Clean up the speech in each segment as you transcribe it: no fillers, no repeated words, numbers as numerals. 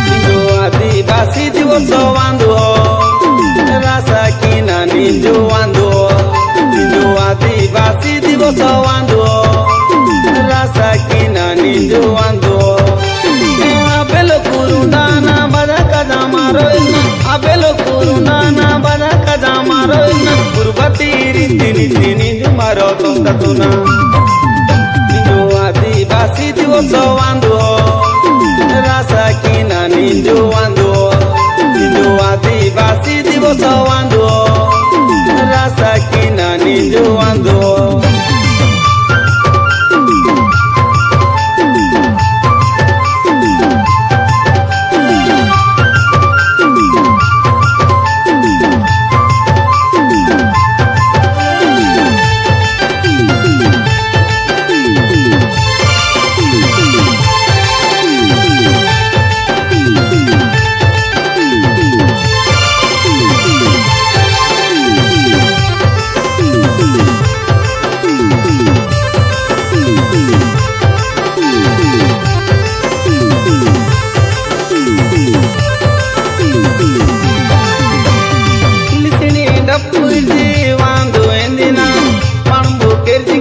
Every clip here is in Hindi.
निजो आदिवासी दिवस वांदो रासा किना निजो वांदो निजो आदिवासी दिवस वांदो रासा किना निजो वांदो आबेलो कुरुंदाना बदा कदा मारो आबेलो कुरुंदाना बदा कदा मारो कुर्बती रीति नीति निजो मारो तोंतुना निजो आदिवासी दिवस वांदो रासा किना निजो वांदो निजो आदिवासी दिवस वांदो रासा किना निजो वांदो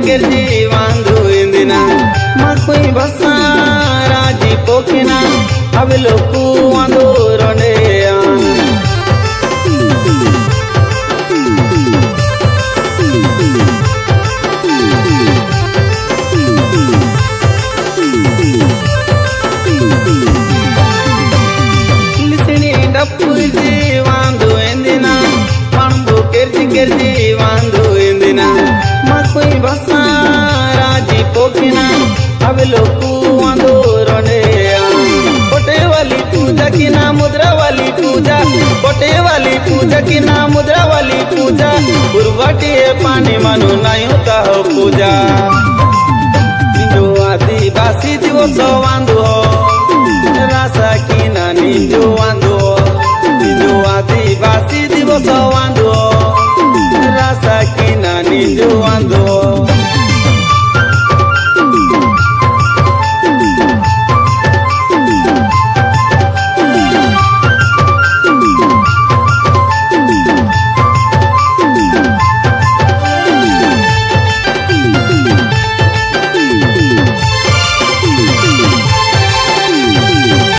गिरजी वांदो इंदिना मकोई बसा राजी पोकिना अब लोकू वांदो रोने लिसनी डप्पू जी वांदो इंदिना पणबू गिरजी वांदो इंदिना मकोई बसा राजी पोकिना अब लोकू वांदो रोने कोटे वाली पूजा की ना मुद्रा वाली पूजा कोटे वाली पूजा की ना मुद्रा वाली पूजा उर्वटी पानी मनु नहीं होता हो पूजा निजो आदिवासी दिवस वांदो रासा की ना निजो वांदो निजो आदिवासी दिवस वांदो रासा की ना निजो वांदो